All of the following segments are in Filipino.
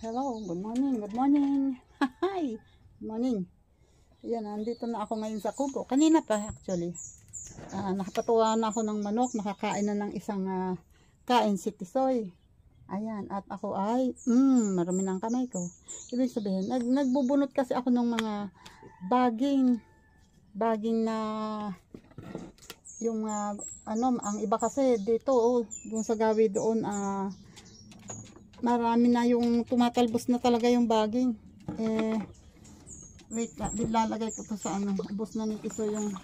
Hello, good morning, good morning. Hi, good morning. Ayan, nandito na ako ngayon sa kubo. Kanina pa actually. Nakapatuwa na ako ng manok, nakakain na ng isang kain si Tisoy. Ayan, at ako ay, marami ng kamay ko. Ibig sabihin, nagbubunot kasi ako ng mga baging na yung ang iba kasi dito doon sa gawi doon marami na yung tumatalbos na talaga yung baging. Wait, lalagay ko to sa ubos na ni Tisoy yung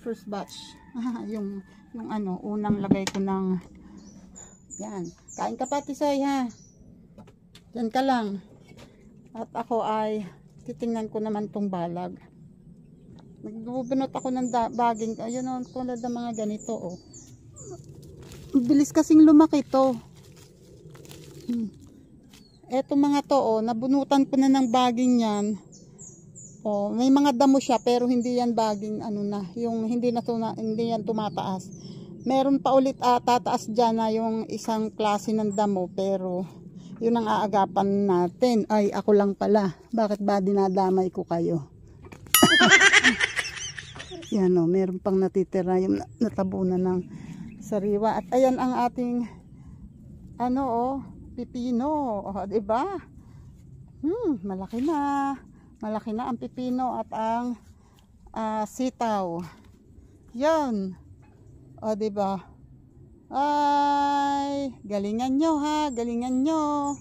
first batch. yung unang lagay ko ng yan. Kain ka pa, Tisoy, ha? Diyan ka lang. At ako ay titingnan ko naman tong balag. Nagbubunot ako ng baging. Ayun, tulad ng mga ganito, bilis kasing lumaki to. Eto mga to, nabunutan ko na ng baging yan. May mga damo siya pero hindi yan baging yung hindi yan tumataas. Meron pa ulit tataas diyan na yung isang klase ng damo pero yun ang aagapan natin. Ay, ako lang pala. Bakit ba dinadamay ko kayo? Yan meron pang natitira yung natabunan ng sariwa. At ayan ang ating pipino, diba? Malaki na ang pipino at ang sitaw. Yan. Diba? Ay, galingan nyo, ha, galingan nyo.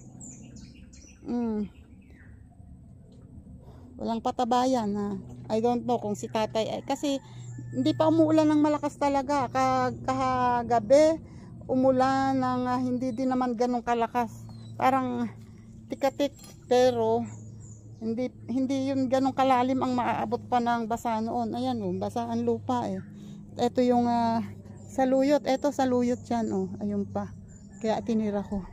Walang patabayan, ha. I don't know kung si tatay kasi hindi pa umuulan ng malakas talaga. Kagabi umulan ng hindi din naman ganun kalakas, parang tikatik, pero hindi yun ganun kalalim ang maaabot pa ng basa noon. Ayan, basa ang lupa ito yung saluyot, ito saluyot yan, ayun pa, kaya tinira ko.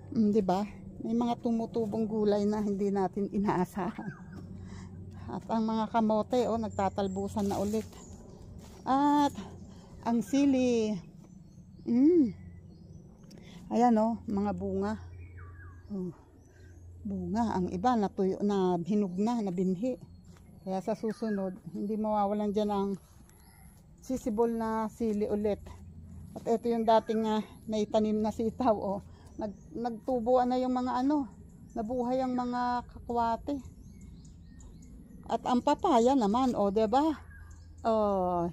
Diba, may mga tumutubong gulay na hindi natin inaasahan. At ang mga kamote nagtatalbusan na ulit. At ang sili, ayan mga bunga. Bunga, ang iba natuyo na, hinog na, nabinhi. Kaya sa susunod hindi mawawalan dyan ang sisibol na sili ulit. At ito yung dating naitanim na sitaw. Nagtubuan na yung mga nabuhay ang mga kakwate. At ang papaya naman, diba?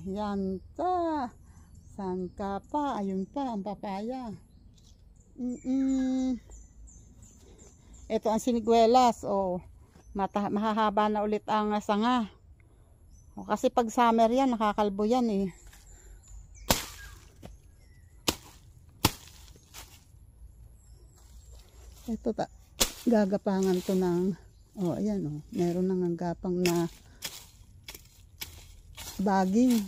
Yan ta. San ka pa? Ayun pa ang papaya. Ito ang siniguelas. Mahahaba na ulit ang sanga. Kasi pag summer yan, nakakalbo yan Ito gagapangan to ng ayan meron nang gapang na baging.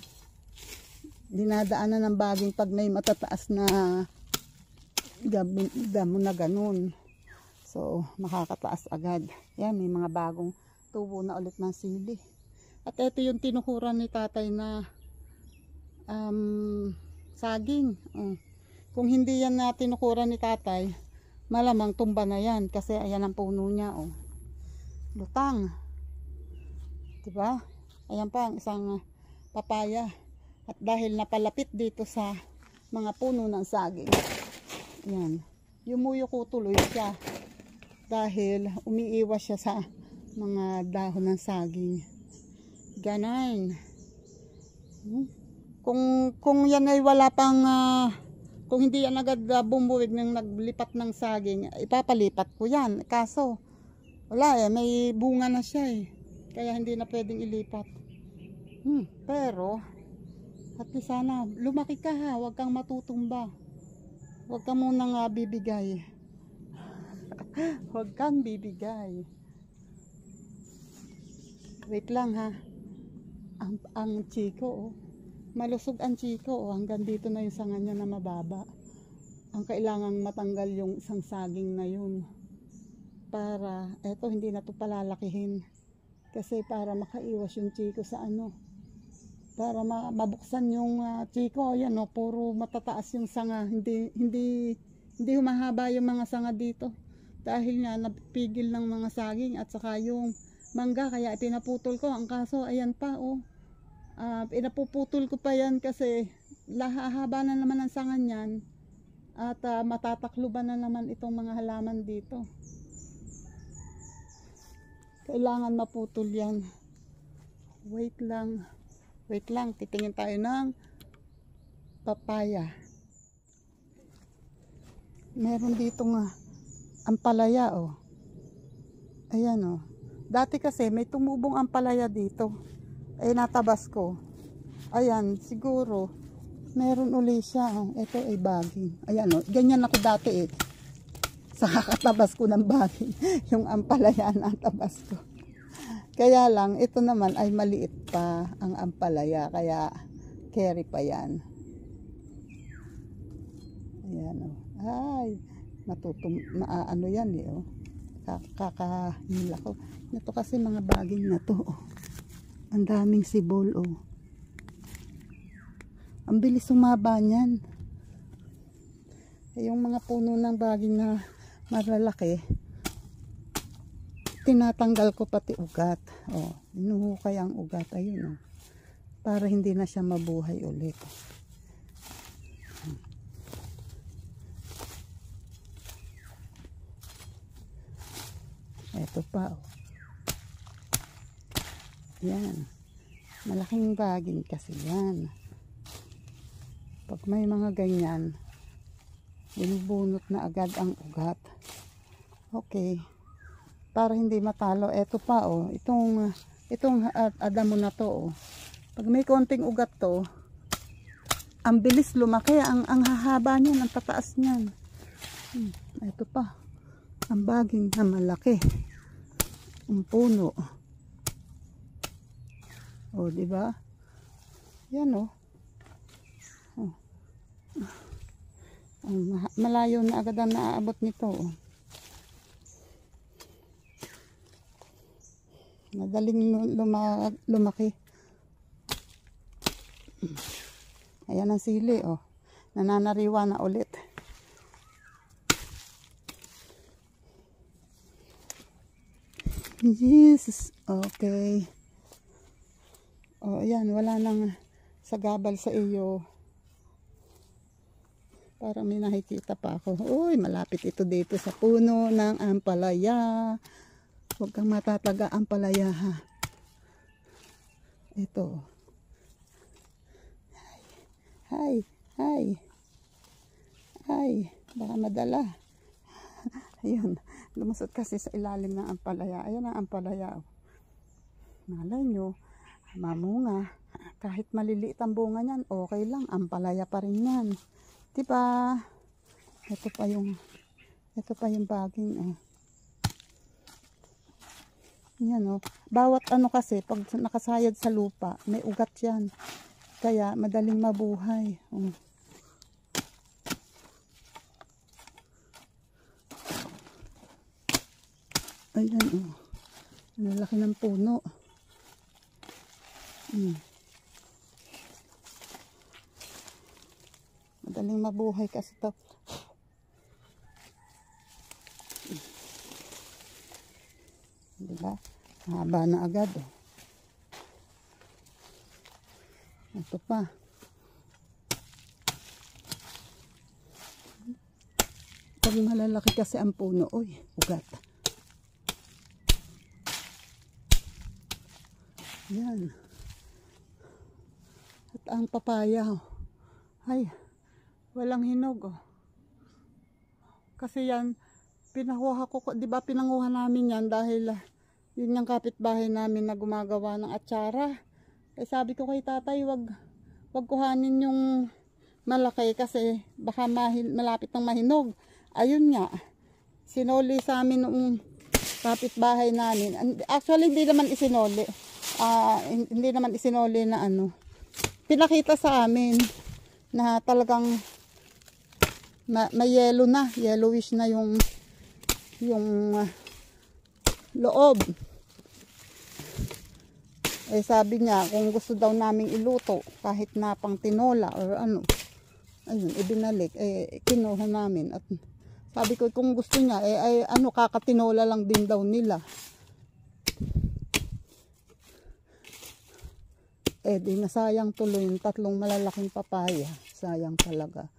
Dinadaanan ng baging pag may matataas na damo na ganun. So makakataas agad. Yan, may mga bagong tubo na ulit ng sili. At ito yung tinukuran ni tatay na saging. Kung hindi yan na tinukuran ni tatay, malamang tumba na yan kasi ayan ang puno niya. Lutang, diba? Ayan pa ang isang papaya. At dahil napalapit dito sa mga puno ng saging, yan, yumuyo ko tuloy siya dahil umiiwas siya sa mga dahon ng saging. Ganon. Kung yan ay wala pang kung hindi yan agad bumuwig ng naglipat ng saging, ipapalipat ko yan. Kaso wala may bunga na siya kaya hindi na pwedeng ilipat. Pero at least sana lumaki ka, ha, huwag kang matutumba, huwag ka munang bibigay. Huwag kang bibigay. Wait lang, ha. Ang chiko malusog ang chiko hanggang dito na yung sanga niya na mababa. Ang kailangang matanggal yung isang saging na yun para hindi na to palalakihin, kasi para makaiwas yung chiko sa para mabuksan yung chiko. Ayan puro matataas yung sanga, hindi humahaba yung mga sanga dito, dahil nga napipigil ng mga saging at saka yung mangga, kaya pinaputol ko. Ang kaso ayan pa oh, pinapuputol ko pa yan kasi lahaba na naman ang sanga niyan at matatakluban na naman itong mga halaman dito. Kailangan maputol yan. Wait lang, titingin tayo ng papaya. Meron dito nga ampalaya oh. Ayan oh. Dati kasi may tumubong ampalaya dito. Ay natabas ko. Ayan, siguro meron uli siya. Ito ay baging. Ayan oh. Ganyan ako dati eh. Sa kakatabas ko ng baging. Yung ampalaya natabas ko. Kaya lang, ito naman ay maliit pa ang ampalaya. Kaya carry pa yan. Ayan o. Ay, ano yan eh o. Kakahila ko. Ito kasi mga baging na to o. Ang daming sibol o. Ang bilis sumaba niyan. Yung mga puno ng baging na malalaki, tinatanggal ko pati ugat. O, inuhukay ang ugat. Ayun o. Para hindi na siya mabuhay ulit. Ito pa oh. Yan. Malaking baging kasi yan. Pag may mga ganyan, binubunot na agad ang ugat. Okay. Para hindi matalo. Ito pa oh. Itong adamo na to oh. Pag may konting ugat to, ang bilis lumaki. Ang hahaba niyan, ang tataas niyan. Ito pa. Ang baging na malaki. Ang puno. O, di ba? Yan o. Malayo na agad ang naaabot nito. O. Madaling lumaki. Ayan ang sili o. Nananariwa na ulit. Jesus. Okay. O, ayan. Wala nang sagabal sa iyo. Para may nakikita pa ako. Uy, malapit ito dito sa puno ng ampalaya. Huwag kang matataga ampalaya ha. Ito. Hi. Baka madala. Ayun. Lumusot kasi sa ilalim ng ampalaya. Ayan ang ampalaya. Malay nyo, mamunga. Kahit maliliit ang bunga niyan, okay lang. Ampalaya pa rin yan. Diba? Ito pa yung baging. Yan o. Bawat ano kasi, pag nakasayad sa lupa, may ugat yan. Kaya madaling mabuhay. Ayan o. Ang laki ng puno. Madaling mabuhay kasi to. Diba? Haba na agad oh. Ito pa. Pag malalaki kasi ang puno, uy, ugat. Yan. At ang papaya, oh. Ay, walang hinog, oh. Kasi yan, pinakuha ko, di ba pinanguha namin yan dahil yun yung kapitbahay namin na gumagawa ng atsara. Eh sabi ko kay tatay, wag kuhanin yung malaki kasi baka malapit ng mahinog. Ayun nga, sinoli sa amin noong kapitbahay namin. Actually, hindi naman isinoli. Hindi naman isinoli na ano. Pinakita sa amin na talagang may yellow na, yellowish na yung loob. Eh sabi niya kung gusto daw naming iluto kahit na pang tinola or ano. Ayun, ibinalik. Eh kinuha namin at Sabi ko kung gusto niya, ay ano, kakatinola lang din daw nila. Di nasayang tuloy yung 3 malalaking papaya. Sayang talaga.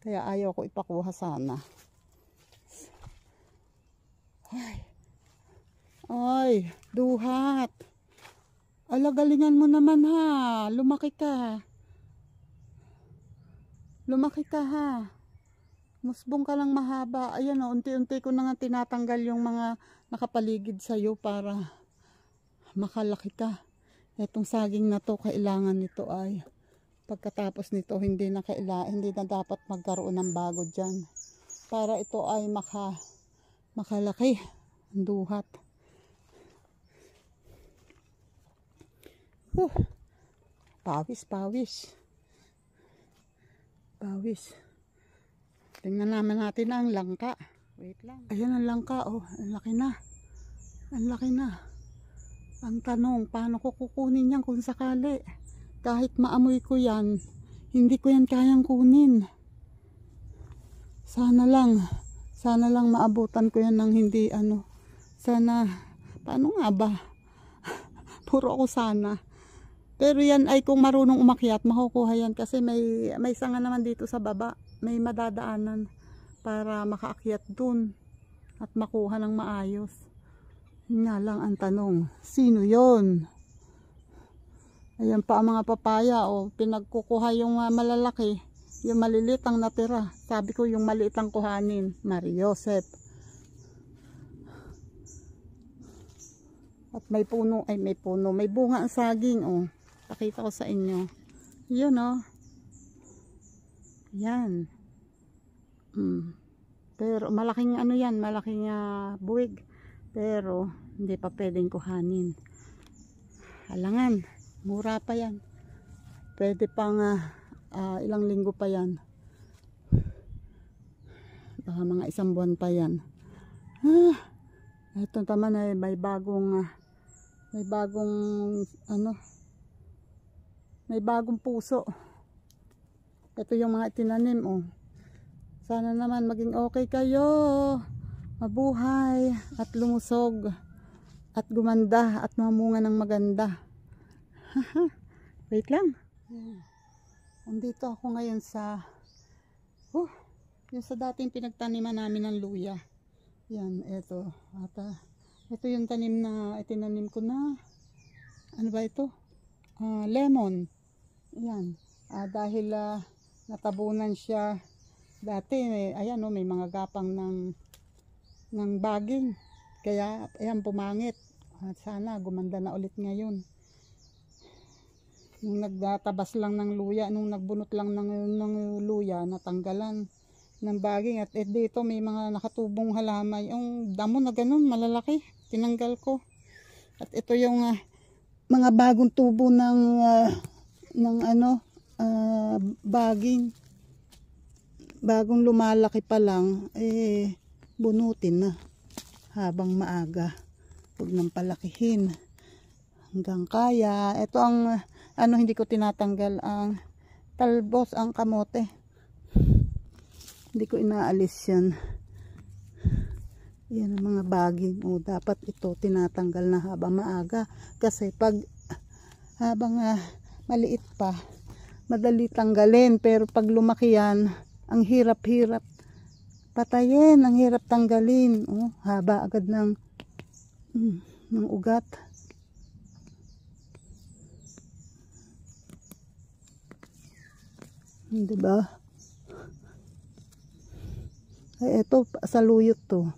Kaya ayaw ko ipakuha sana. Ay, duhat. Ala, galingan mo naman ha. Lumaki ka. Lumaki ka ha. Musbong ka lang mahaba. Ayan o, unti-unti ko na nga tinatanggal yung mga nakapaligid sa'yo para makalaki ka. Itong saging na to, kailangan nito ay pagkatapos nito hindi na dapat magkaroon ng bago dyan. Para ito ay makalaki ang duhat. Pawis. Tingnan naman natin ang langka. Wait lang. Ayan ang langka. Oh, ang laki na. Ang laki na. Ang tanong, paano ko kukunin yan kung sakali? Kahit maamoy ko yan, hindi ko yan kayang kunin. Sana lang maabutan ko yan ng hindi ano. Sana, paano nga ba? Puro ako sana. Pero yan ay kung marunong umakyat, makukuha yan kasi may sanga naman dito sa baba. May madadaanan para makaakyat dun at makuha ng maayos. Yun nga lang ang tanong, sino yon? Ayan pa ang mga papaya, o pinagkukuha yung malalaki, yung malilit ang natira. Sabi ko yung maliit ang kuhanin, Mariosep. At may puno, may bunga ang saging, oh. Pakita ko sa inyo. Yun, oh. Yan. Pero malaking ano yan, malaking buwig. Pero hindi pa pwedeng kuhanin. Halangan, mura pa yan. Pwede pang ilang linggo pa yan. Baka mga 1 buwan pa yan. Ito naman ay may bagong puso. Ito yung mga itinanim, oh. Sana naman maging okay kayo. Mabuhay at lumusog at gumanda at mamunga ng maganda. Wait lang. Andito ako ngayon sa yung sa dating pinagtaniman namin ng luya. Yan, ito. Ito yung tanim na itinanim ko na. Ano ba ito? Lemon. Yan. Dahil natabunan siya dati, ayan, may mga gapang ng baging. Kaya ayan, pumangit. Sana gumanda na ulit ngayon. Nung nagtabas lang ng luya, nung nagbunot lang ng luya, natanggalan ng baging. At dito may mga nakatubong halamay. Yung damo na ganun, malalaki. Tinanggal ko. At ito yung mga bagong tubo ng baging. Bagong lumalaki pa lang, bunutin na habang maaga. Huwag nang palakihin hanggang kaya. Ito ang hindi ko tinatanggal, ang talbos, ang kamote. Hindi ko inaalis yan. Yan ang mga baging. Dapat ito tinatanggal na habang maaga. Kasi habang maliit pa, madali tanggalin. Pero pag lumaki yan, ang hirap-hirap patayin, ang hirap tanggalin. Haba agad ng ugat. Diba? Ay, ito, saluyot to.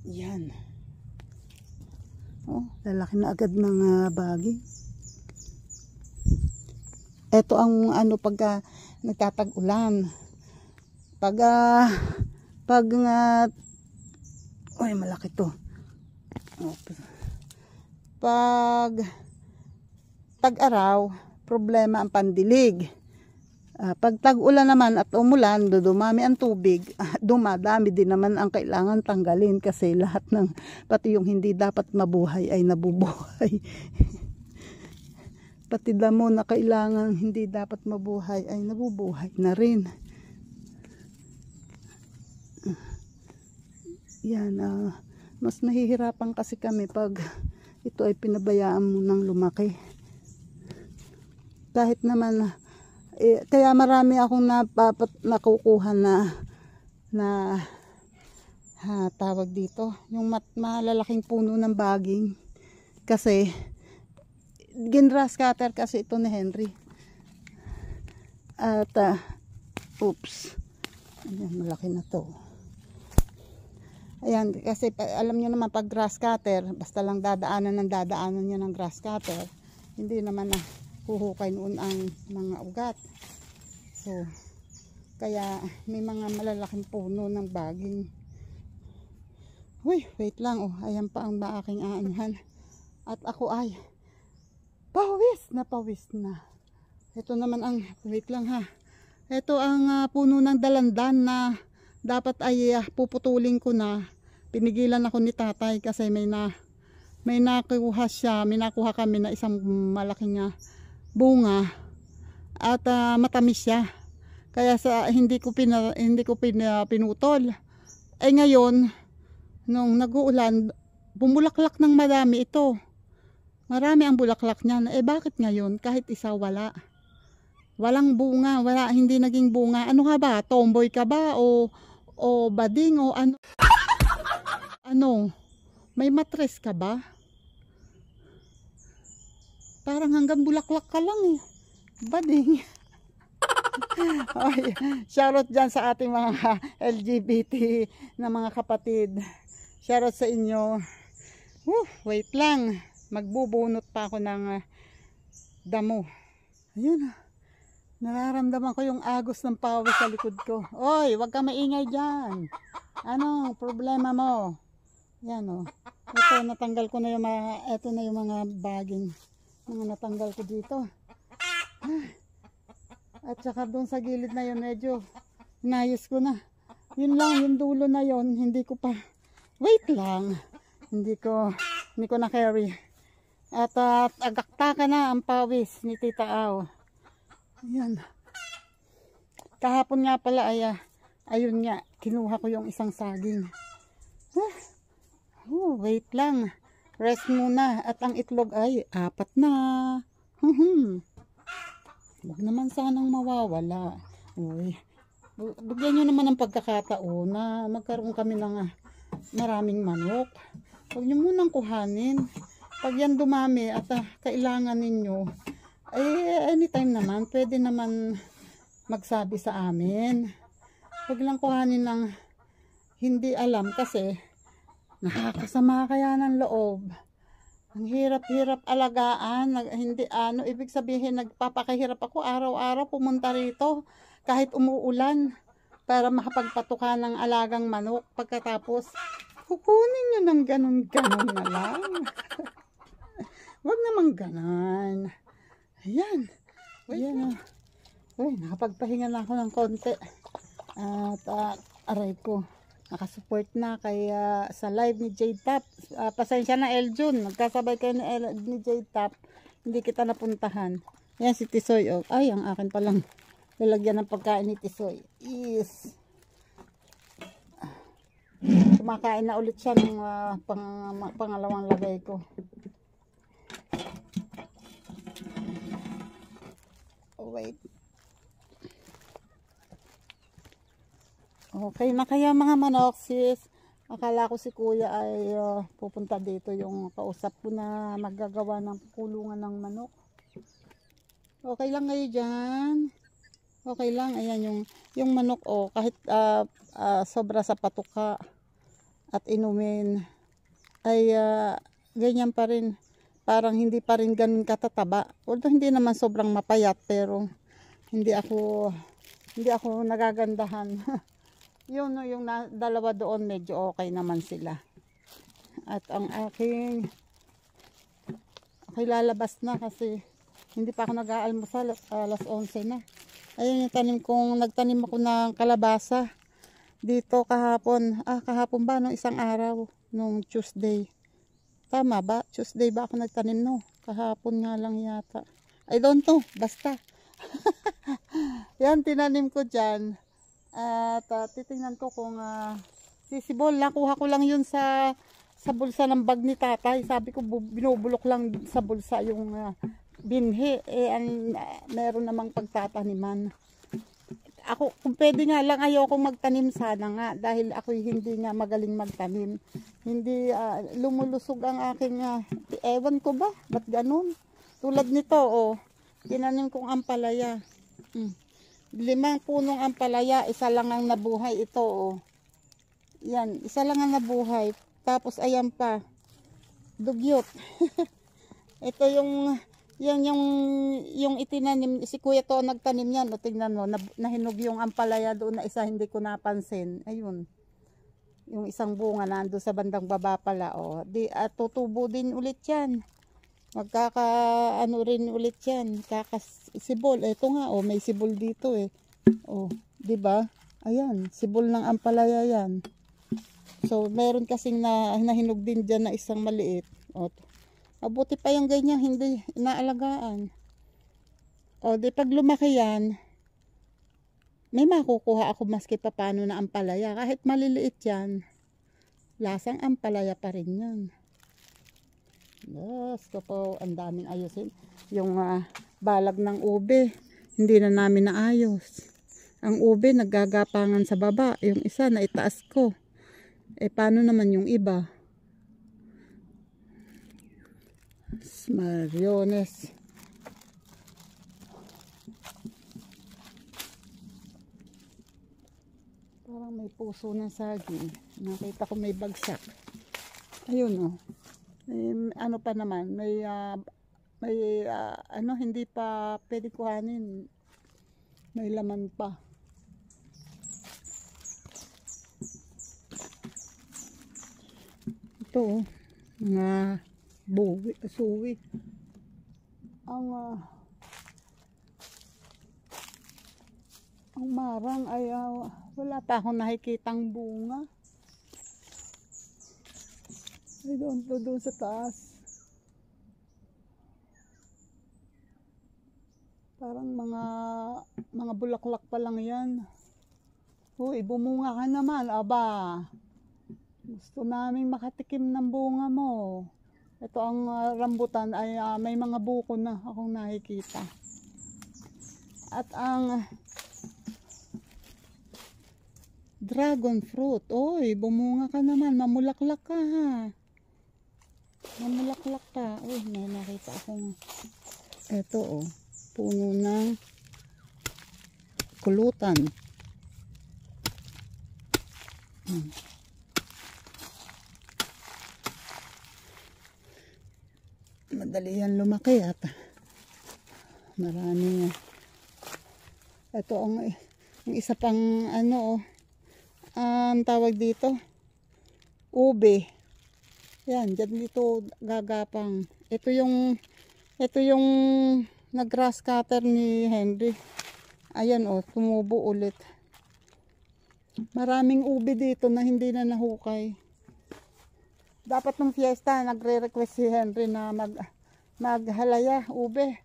Yan. Lalaki na agad ng baging. Ito ang pagka nagtatag-ulan. Malaki to. Pag tag-araw, problema ang pandilig. Pag tag-ulan naman at umulan, dumami ang tubig, dumadami din naman ang kailangan tanggalin kasi lahat pati yung hindi dapat mabuhay ay nabubuhay. Pati damo na kailangan hindi dapat mabuhay ay nabubuhay na rin. Yan, mas nahihirapan kasi kami pag ito ay pinabayaan mo ng lumaki. Kahit naman, kaya marami akong nakukuha na tawag dito, yung malalaking puno ng baging. Kasi, gingrass cutter kasi ito ni Henry. At, oops, ayan, malaki na to. Ayan, kasi alam nyo naman pag grass cutter, basta lang dadaanan nyo ng grass cutter, hindi naman na huhukay noon ang mga ugat. So, kaya may mga malalaking puno ng baging. Uy, wait lang, oh, ayan pa ang aking aanhan. At ako ay pawis na. Ito naman ang, wait lang ha. Ito ang puno ng dalandan na dapat ay puputulin ko na. Pinigilan ako ni tatay kasi may nakuha siya, may nakuha kami na isang malaking bunga at matamis siya. Kaya hindi ko pinutol. Eh ngayon, nung nag-uulan, bumulaklak ng madami ito. Marami ang bulaklak niyan. Eh bakit ngayon kahit isa wala? Walang bunga, hindi naging bunga. Ano ka ba? Tomboy ka ba o bading o ano? Ano? May matres ka ba? Parang hanggang bulaklak ka lang eh. Bading. Ay, shoutout dyan sa ating mga LGBT na mga kapatid. Shoutout sa inyo. Wait lang. Magbubunot pa ako ng damo. Ayun. Nararamdaman ko yung agos ng pawis sa likod ko. Oy, wag ka maingay dyan. Ano problema mo? Yan o. Ito, natanggal ko na yung mga baging. Mga natanggal ko dito. At saka doon sa gilid na yun, medyo inayos ko na. Yun lang, yung dulo na yun, hindi ko pa. Wait lang. Hindi ko na carry. At agakta ka na ang pawis ni Tita Aw. Ayan. Kahapon nga pala ay ayun nga, kinuha ko yung isang saging. Wait lang. Rest muna. At ang itlog ay 4 na. Huwag naman sanang mawawala. Uy. Bigyan nyo naman ng pagkakataon na magkaroon kami ng maraming manok. Huwag nyo munang kuhanin. Pag yan dumami at kailangan ninyo, anytime naman, pwede naman magsabi sa amin. Huwag lang kuhanin ng hindi alam kasi nakakasama kaya ng loob. Ang hirap-hirap alagaan. Ibig sabihin nagpapakahirap ako araw-araw pumunta rito kahit umuulan para makapagpatuka ng alagang manok. Pagkatapos, kukunin nyo ng ganun-ganun na lang. Huwag naman ganon. Ayan. Ayan. Uy, nakapagpahinga na ako ng konti. At aray ko. Nakasupport na kay sa live ni Jade Tap. Pasensya na Eljun, nagkasabay kayo ni Jade Tap. Hindi kita napuntahan. Yan si Tisoy. Oh. Ay, ang akin palang lalagyan ng pagkain ni Tisoy. Yes. Kumakain na ulit siya ng pangalawang lagay ko. Oh, wait. Okay na kaya mga manok sis. Akala ko si kuya ay pupunta dito yung kausap ko na maggagawa ng kulungan ng manok. Okay lang kayo dyan. Okay lang. Ayan yung manok kahit sobra sa patuka at inumin ay ganyan pa rin. Parang hindi pa rin ganun katataba. Although hindi naman sobrang mapayat pero hindi ako nagagandahan. Yung dalawa doon medyo okay naman sila. At ang aking lalabas na kasi hindi pa ako nag-aalmusal. Alas 11 na. Ayun yung tanim kong nagtanim ako ng kalabasa dito kahapon. Kahapon ba? Nung isang araw. Nung Tuesday. Tama ba? Tuesday ba ako nagtanim no? Kahapon nga lang yata. I don't know, basta. Yan, tinanim ko dyan. At titingnan ko kung sisibol. Nakuha ko lang yun sa bulsa ng bag ni tatay. Sabi ko, binubulok lang sa bulsa yung binhi. Meron namang pagtataniman. Ako, kung pwede nga lang, ayoko magtanim sana nga. Dahil ako hindi nga magaling magtanim. Hindi lumulusog ang aking, ewan ko ba? Ba't ganun? Tulad nito, tinanim kong ampalaya. 5 punong ampalaya, isa lang ang nabuhay ito, Yan, isa lang ang nabuhay. Tapos ayan pa, dugyot. Ito yung itinanim, si kuya to nagtanim yan. Tingnan mo, nahinog yung ampalaya doon na isa, hindi ko napansin. Ayun, yung isang bunga nando sa bandang baba pala, tutubo din ulit yan. Magkaka-ano rin ulit yan, kakasibol. Ito nga, may sibol dito di ba? Ayan, sibol ng ampalaya yan. So, meron kasing nahinog din dyan na isang maliit. Mabuti pa yung ganyan, hindi inaalagaan. Di pag lumaki yan, may makukuha ako maski pa paano na ampalaya. Kahit maliliit yan, lasang ampalaya pa rin yan. Yes, po, ang daming ayusin. Yung balag ng ube, hindi na namin naayos. Ang ube naggagapangan sa baba, yung isa na itaas ko. Paano naman yung iba? Mariones. Parang may puso ng saging. Nakita ko may bagsak. Ayun ano pa naman, may hindi pa pwede kuhanin. May laman pa. Ito mga buwi, suwi. Ang marang ay wala pa akong nakikitang bunga. Ay doon sa taas. Parang mga bulaklak pa lang yan. Uy, bumunga ka naman, aba. Gusto namin makatikim ng bunga mo. Ito ang rambutan ay may mga buko na akong nakikita. At ang dragon fruit, oy, bumunga ka naman, mamulaklak ka ha. Mamulaklak ka. Uy, may nakita akong ito puno ng kulutan. Madali yan lumaki at marami ito ang isa pang ang tawag dito ube. Yan, dyan dito gagapang. Ito yung nag-grass cutter ni Henry. Ayan tumubo ulit. Maraming ube dito na hindi na nahukay. Dapat nung fiesta, nagre-request si Henry na maghalaya ube.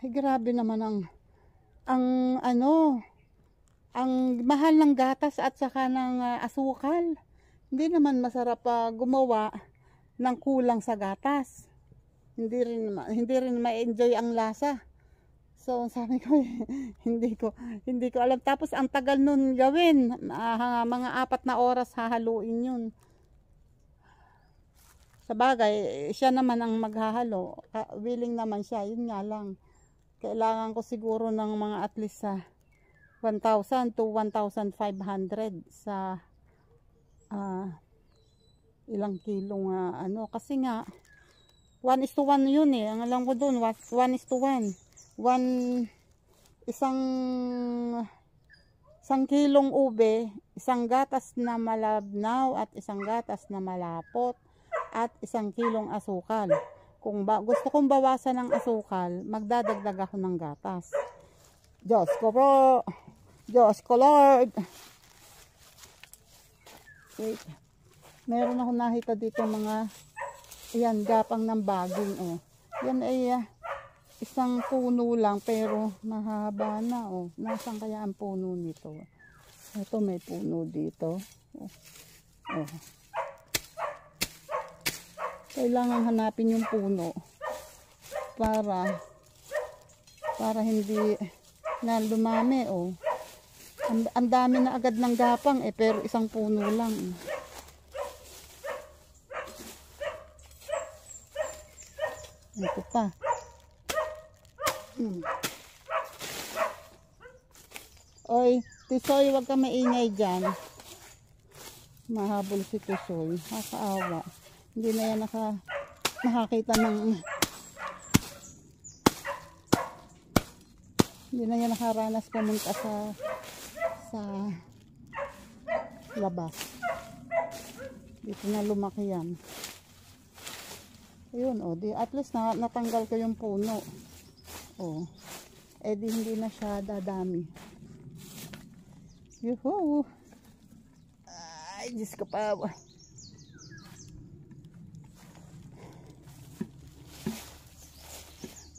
Ay grabe naman ang mahal ng gatas at saka ng asukal. Hindi naman masarap gumawa ng kulang sa gatas. Hindi rin ma-enjoy ang lasa. So sabi ko hindi ko alam. Tapos ang tagal nun gawin, mga 4 na oras hahaluin yun. Sa bagay, siya naman ang maghahalo. Willing naman siya, yun nga lang. Kailangan ko siguro ng mga at least 1,000 to 1,500 sa ilang kilong kasi nga 1:1 yun ang alam ko doon 1:1 isang kilong ube, isang gatas na malabnaw at isang gatas na malapot at 1 kilong asukal. Kung gusto kong bawasan ng asukal, magdadagdag ako ng gatas. Diyos ko po, Diyos ko Lord. Wait. Meron ako nakita dito mga, ayan, gapang ng baging. Yan ay isang puno lang pero mahaba na. Oh. Nasaan kaya ang puno nito? Ito may puno dito. Oh. Oh. Kailangan hanapin yung puno para hindi na lumami. Oh. Ang dami na agad ng gapang pero isang puno lang. Ito pa. Oy, Tisoy, wag ka maingay dyan. Mahabol si Tisoy. Nakakaawa. Hindi na yan nakakita ng... Hindi na yan nakaranas pumunta sa labas. Dito na lumaki yan. Ayun, oh, di at least natanggal ko yung puno. Oh. Di hindi na siya dadami. Yuhu! Ay, Diyos ko pa.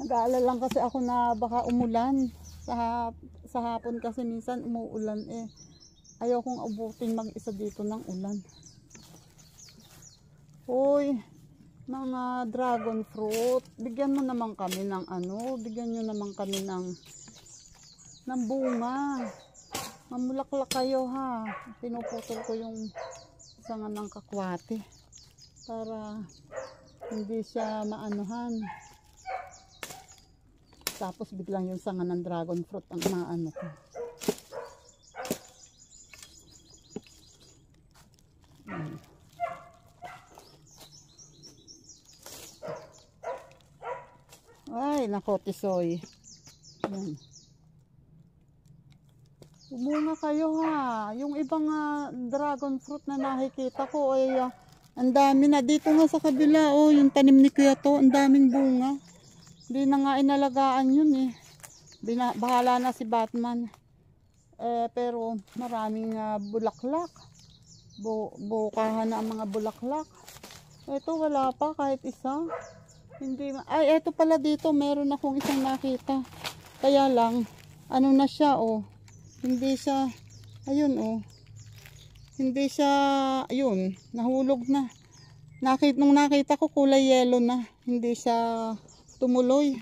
Nag-aalala lang kasi ako na baka umulan. Sa hapon kasi minsan umuulan Ayaw kong abutin mag-isa dito ng ulan. Hoy! Mga dragon fruit, bigyan mo naman kami ng bigyan nyo naman kami ng bunga. Mamulaklak kayo ha. Pinuputol ko yung sanga ng kakwate para hindi siya maanuhan. Tapos biglang yung sanga ng dragon fruit ang maano ko. Ay, nako, Tisoy. Yan. Umunga kayo ha. Yung ibang dragon fruit na nakikita ko ang dami na. Dito nga sa kabila, yung tanim ni Kuya to, ang daming bunga. Hindi na nga inalagaan yun Bahala na si Batman. Pero maraming bulaklak. Bukahan na ang mga bulaklak. Ito wala pa kahit isa. Hindi, eto pala dito, meron akong isang nakita. Kaya lang, na siya, Hindi siya, ayun, Hindi siya, ayun, nahulog na. Nung nakita ko, kulay yellow na. Hindi siya tumuloy.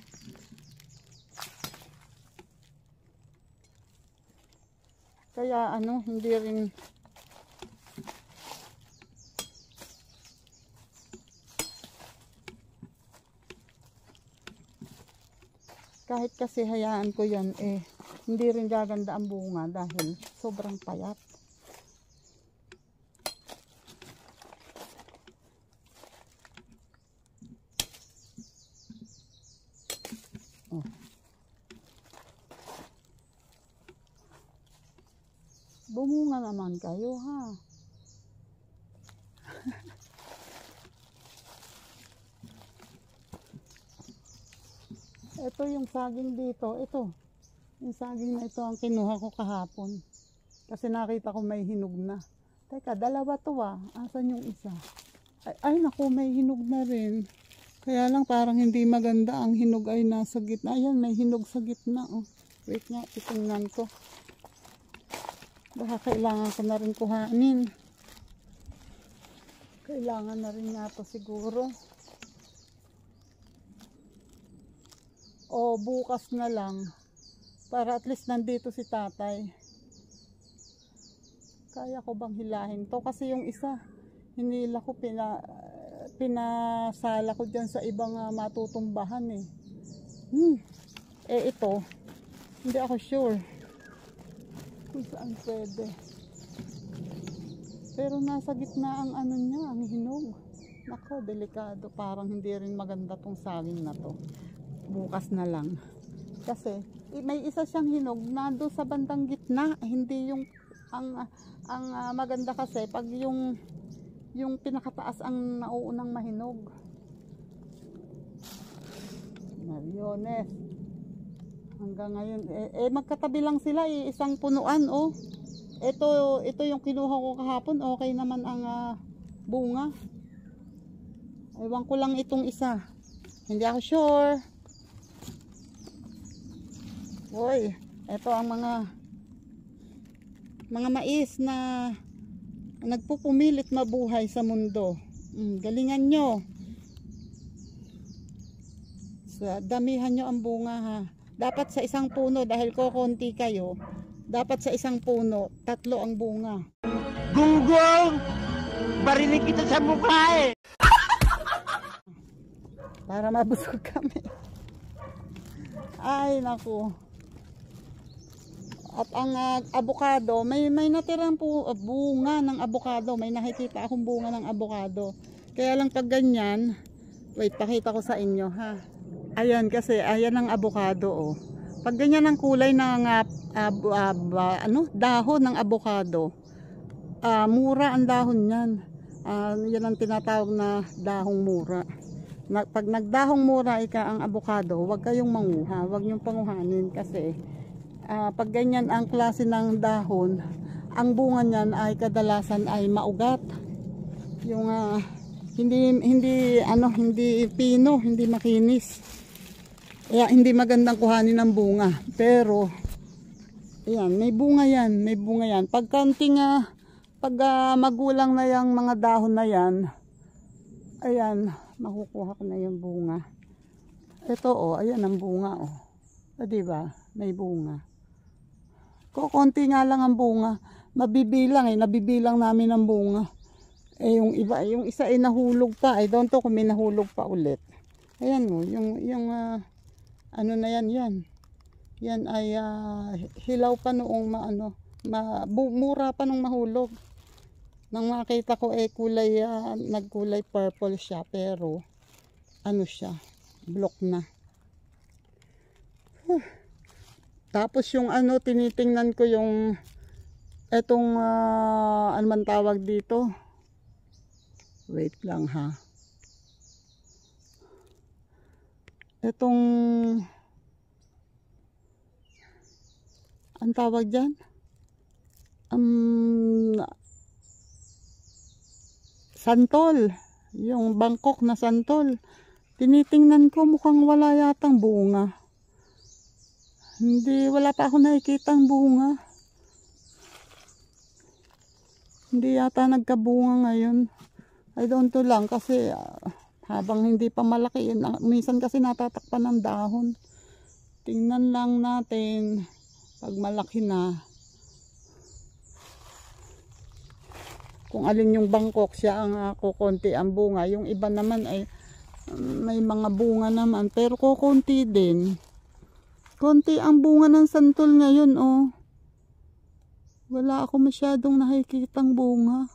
Kaya, hindi rin... Kahit kasi hayaan ko yan, hindi rin gaganda ang bunga dahil sobrang payat. Oh. Bumunga naman kayo ha. Ito yung saging dito. Ito. Yung saging na ito ang kinuha ko kahapon. Kasi nakita ko may hinog na. Teka, dalawa to Asan yung isa? Ay naku, may hinog na rin. Kaya lang parang hindi maganda. Ang hinog ay nasa gitna. Ayan, may hinog sa gitna. Wait nga, titingnan ko. Baka kailangan ko na rin kuhanin. Kailangan na rin nga to siguro. O bukas na lang para at least nandito si tatay. Kaya ko bang hilahin to? Kasi yung isa hinila ko, pinasala ko dyan sa ibang matutumbahan ito hindi ako sure kung saan pwede, pero nasa gitna ang niya, ang hinog. Nako, delikado. Parang hindi rin maganda tong saging na to. Bukas na lang. Kasi may isa siyang hinog na doon sa bandang gitna. Hindi yung ang maganda kasi pag yung pinakataas ang nauunang mahinog. Mariones. Hanggang ngayon magkatabi lang sila isang punuan Ito yung kinuha ko kahapon. Okay naman ang bunga. Ewan ko lang itong isa. Hindi ako sure. Hoy, ito ang mga mais na nagpupumilit mabuhay sa mundo. Galingan nyo. So, damihan nyo ang bunga ha. Dapat sa isang puno, dahil kokonti kayo, dapat sa isang puno, 3 ang bunga. Gunggong! Barinig kita sa mukha eh! Para mabusog kami. Ay, naku. At ang avocado, may natirang bunga ng avocado. May nakikita akong bunga ng avocado. Kaya lang pag ganyan, wait, pakita ko sa inyo ha. Ayan kasi, ayan ang avocado oh. Pag ganyan ang kulay ng dahon ng avocado, mura ang dahon niyan. Yan ang tinatawag na dahong mura. Pag nagdahong mura ang avocado, huwag kayong manguha, huwag niyong panguhanin kasi pag ganyan ang klase ng dahon, ang bunga niyan ay kadalasan ay maugat. Yung hindi pino, hindi makinis. Kaya hindi magandang kuhanin ng bunga. Pero ayan, may bunga yan. Pag kanting magulang na yung mga dahon na yan, ayan, makukuha ko na yung bunga. Ito oh, ayan ang bunga oh. Diba? May bunga. Konti nga lang ang bunga. Nabibilang namin ang bunga. Yung isa ay nahulog pa. I don't know kung may nahulog pa ulit. Ayan mo, yung ano na yan. Yan ay hilaw pa noong mura pa nung mahulog. Nang makita ko kulay nagkulay purple siya pero ano siya, block na. Tapos yung tinitingnan ko yung etong ano man tawag dito. Wait lang ha. Etong ang tawag dyan? Santol. Yung Bangkok na santol. Tinitingnan ko mukhang wala yatang bunga. Wala pa ako nakikitang bunga. Hindi yata nagkabunga ngayon. I don't know lang kasi habang hindi pa malaki yun. Minsan kasi natatakpan ng dahon. Tingnan lang natin pag malaki na. Kung alin yung Bangkok siya ang kukunti ang bunga. Yung iba naman ay may mga bunga naman pero kukunti din. Konti ang bunga ng santol ngayon oh. Wala ako masyadong nakikitang bunga.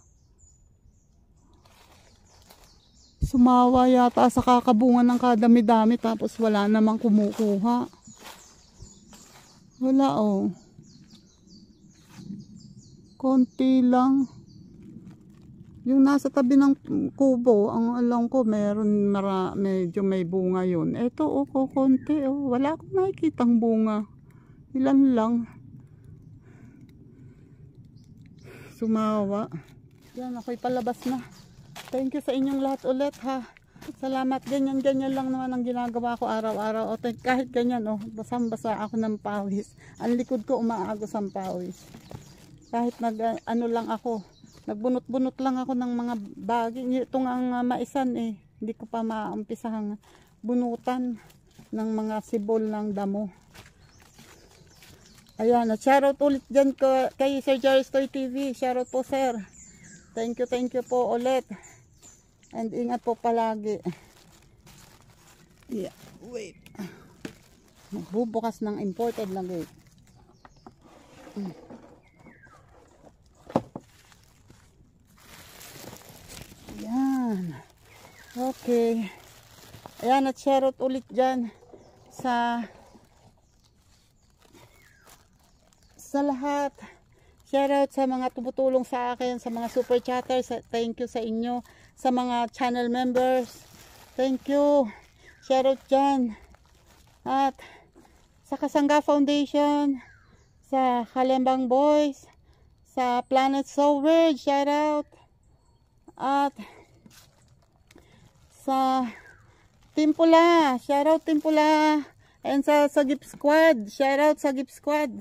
Sumawa yata sa kakabunga ng kadami-dami tapos wala namang kumukuha. Wala oh. Konti lang. Yung nasa tabi ng kubo, ang alam ko meron medyo may bunga yun. Ito oh, konti oh. Wala akong nakikitang bunga. Ilan lang. Sumawa. Yan, ako'y palabas na. Thank you sa inyong lahat ulit ha. Salamat. Ganyan lang naman ang ginagawa ko araw-araw. O kahit ganyan oh, basang-basa ako ng pawis. Ang likod ko umaagos ang pawis. Kahit ano lang ako. Nagbunot-bunot lang ako ng mga baging. Ito nga ang maisan eh. Hindi ko pa maumpisahang bunutan ng mga sibol ng damo. Ayan, shoutout ulit dyan kay Sir Jerry's Toy TV. Shoutout po sir. Thank you po ulit. And ingat po palagi. Yeah, wait. Magbubukas ng imported lang eh. Ayan. Okay. Ayan, at shoutout ulit dyan sa lahat. Shoutout sa mga tumutulong sa akin, sa mga super chatters. Thank you sa inyo. Sa mga channel members. Thank you. Shoutout dyan. At sa Kasangga Foundation, sa Kalembang Boys, sa Planet So Weird, shoutout. At sa Team Pula, shoutout Team Pula. And sa Gift Squad, shout out sa Gift Squad.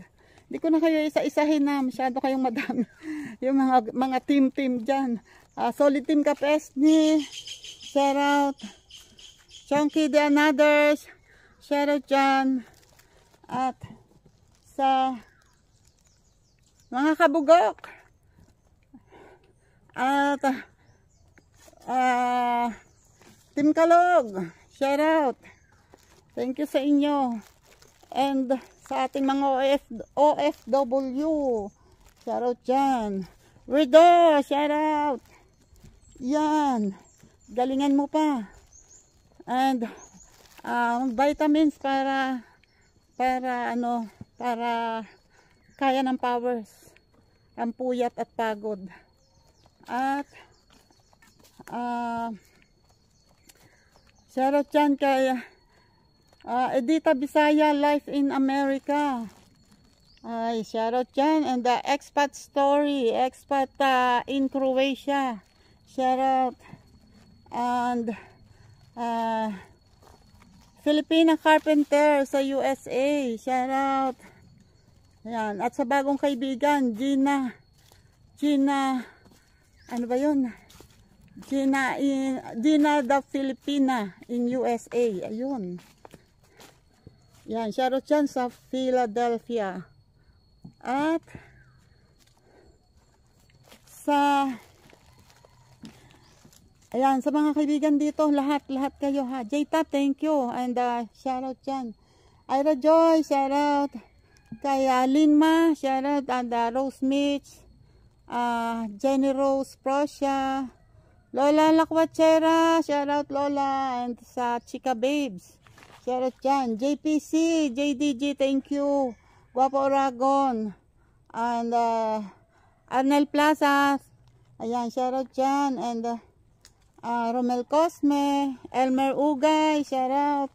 Hindi ko na kayo isa-isahin na, masyado kayong madami. Yung mga team dyan. Solid Team Kapesni, shout out. Chunky the Anothers, shout out dyan. At sa mga kabugok. At Team Kalog, shout out. Thank you sa inyo. And sa ating mga OFW, shout out dyan. Rido, shout out. Yan. Galingan mo pa. And vitamins para kaya ng powers. Ang puyat at pagod. At shout out dyan kay Edita Bisaya, Life in America. Ay, shout out dyan. And the expat story, expat in Croatia. Shout out. And Filipina Carpenter sa USA. Shout out. Ayan. At sa bagong kaibigan, Gina, ano ba yun? Gina the Filipina in USA. Ayun. Yan, shout out dyan sa Philadelphia. At ayan, sa mga kaibigan dito, lahat kayo ha. Jayta, thank you. And shout out dyan. Ira Joy, shout out. Kay Linma, shout out. And Rose Mitch, Jenny Rose Prussia, Lola Lakwachera, shout out Lola. And sa Chika Babes, shout out dyan. JPC, JDG, thank you. Guapo Oragon. And Arnel Plaza, ayan, shout out dyan. And Romel Cosme, Elmer Ugay, shout out.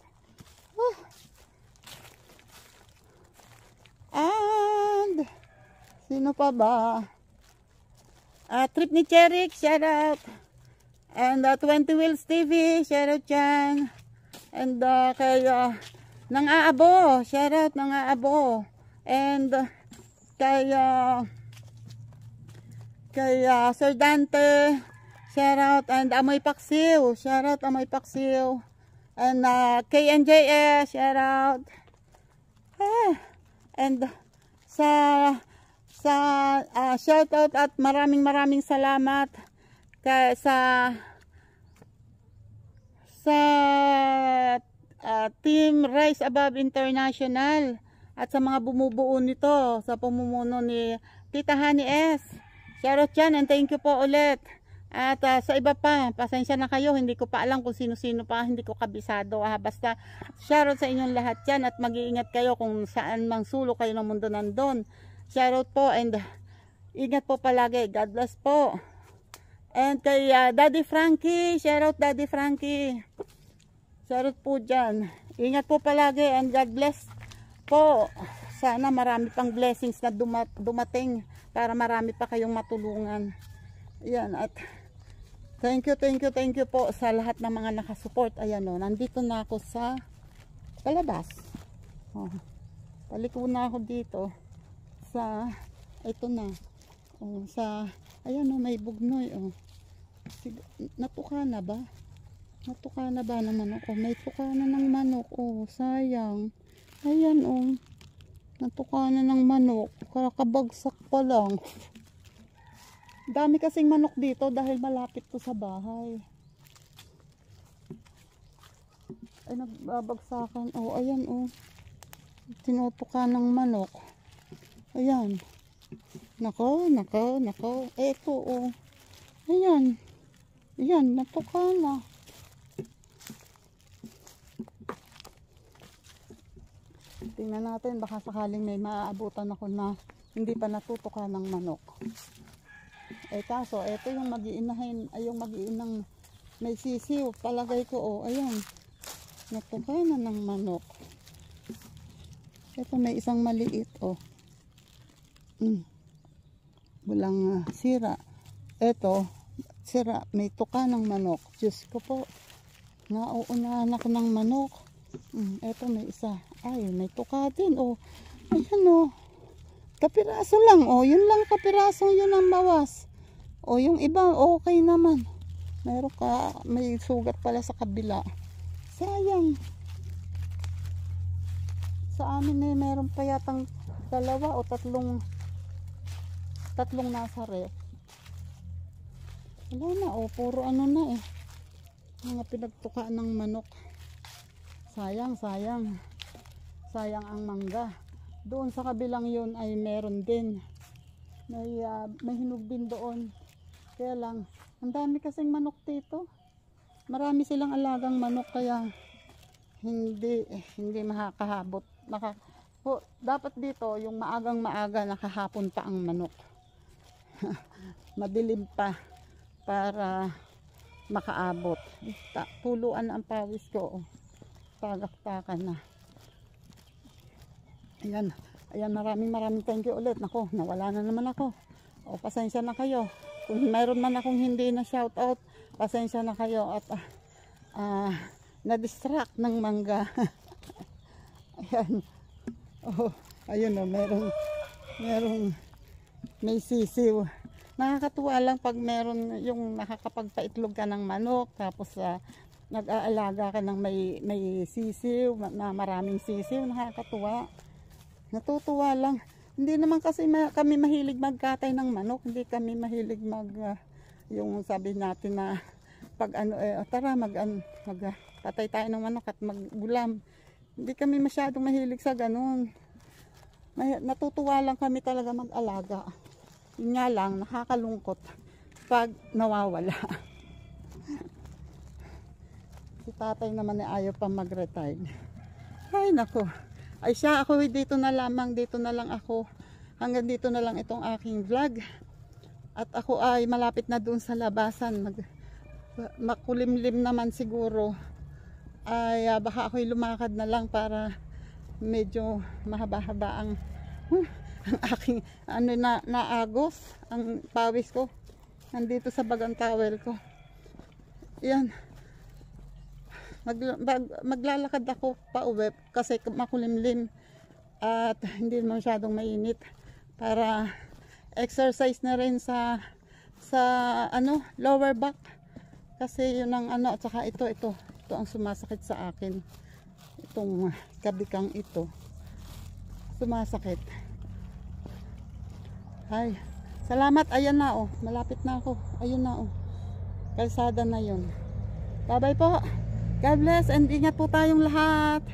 And sino pa ba? Trip ni Cherik, shout out. And 20 Wheels TV, shout out dyan. And kay Nang Aabo, shout out Nang Aabo. And kay Sir Dante, shout out. And Amoy Paksiw, shout out Amoy Paksiw. And KNJS, shout out. And sa shout out at maraming salamat sa Team Rise Above International at sa mga bumubuo nito sa pamumuno ni Tita Honey S. Shout out dyan and thank you po ulit. At sa iba pa, pasensya na kayo, hindi ko pa alam kung sino-sino pa, hindi ko kabisado. Basta shoutout sa inyong lahat yan at mag-iingat kayo kung saan mang sulok kayo ng mundo nandun. Shoutout po and ingat po palagi. God bless po. And kay Daddy Frankie, shoutout Daddy Frankie. Shoutout po dyan. Ingat po palagi and God bless po. Sana marami pang blessings na dumating para marami pa kayong matulungan. Yan at thank you po sa lahat ng mga nakasupport. Ayan o, nandito na ako sa palabas. Paliko na ako dito sa, ito na. Ayan o, may bugnoy o. Natuka na ba? Natuka na ba ng manok? May tuka na ng manok. Sayang. Ayan o. Natuka na ng manok. Kakabagsak pa lang. Dami kasing manok dito dahil malapit to sa bahay. Ay, nagbabagsakan. Ayan tinutuka ng manok. Ayan. Nako. Eto Ayan. Ayan, natuka na. Tingnan natin, baka sakaling may maaabutan ako na hindi pa natutuka ng manok. Kaso, ito yung mag-iinahin, yung mag-iinang may sisiw. Palagay ko, ayan. Natuka na ng manok. Ito may isang maliit, Walang sira. Ito, sira. May tuka ng manok. Diyos ko po. Nauunahan ako ng manok. Eto may isa. Ay, may tuka din. Oh, ayan oh. Kapiraso lang. Oh, yun lang kapirasong yun ang bawas. Oh, yung iba okay naman. May sugat pala sa kabila. Sayang. Sa amin eh, meron pa yatang 2 o 3 nasa ref. Wala na, oh, puro ano na eh. Mga pinagtukaan ng manok. Sayang, sayang. Sayang ang mangga. Doon sa kabilang yun ay meron din. May hinog din doon. Kaya lang, ang dami kasing manok dito. Marami silang alagang manok kaya hindi makakahabot. Dapat dito yung maagang-maaga nakahapon pa ang manok. Madilim pa para makaabot. Tuluan ang pawis ko. Oh. Tagaktakan na. Ayan, maraming thank you ulit. Nako, nawala na naman ako. O, pasensya na kayo. Kung mayroon man akong hindi na shout out, pasensya na kayo at na-distract ng mangga. Ayan. Oh, ayun oh, may sisiw. Nakakatuwa lang pag meron yung nakakapagpaitlog ka ng manok tapos nag-aalaga ka ng may sisiw, na maraming sisiw, nakakatuwa. Natutuwa lang. Hindi naman kasi kami mahilig magkatay ng manok, hindi kami mahilig yung sabi natin na pag tara magkatay tayo ng manok at maggulam. Hindi kami masyadong mahilig sa ganun. Natutuwa lang kami talaga mag-alaga. Yun nga lang, nakakalungkot pag nawawala. Si tatay naman ay ayaw pa mag-retire. Ay nako. Ay siya, ako dito na lang ako. Hanggang dito na lang itong aking vlog. At ako ay malapit na doon sa labasan. Makulimlim naman siguro. Ay baka ako'y lumakad na lang para medyo mahaba-haba ang aking naagos ang pawis ko nandito sa bagang towel ko. Yan, maglalakad ako pa uwi kasi makulimlim at hindi masyadong mainit para exercise na rin sa lower back kasi yun ang at saka ito ang sumasakit sa akin, itong kabikang ito sumasakit. Ay, salamat. Ayan na oh, malapit na ako. Ayun na oh, kalsada na yun. Bye bye po, God bless and ingat po tayong lahat.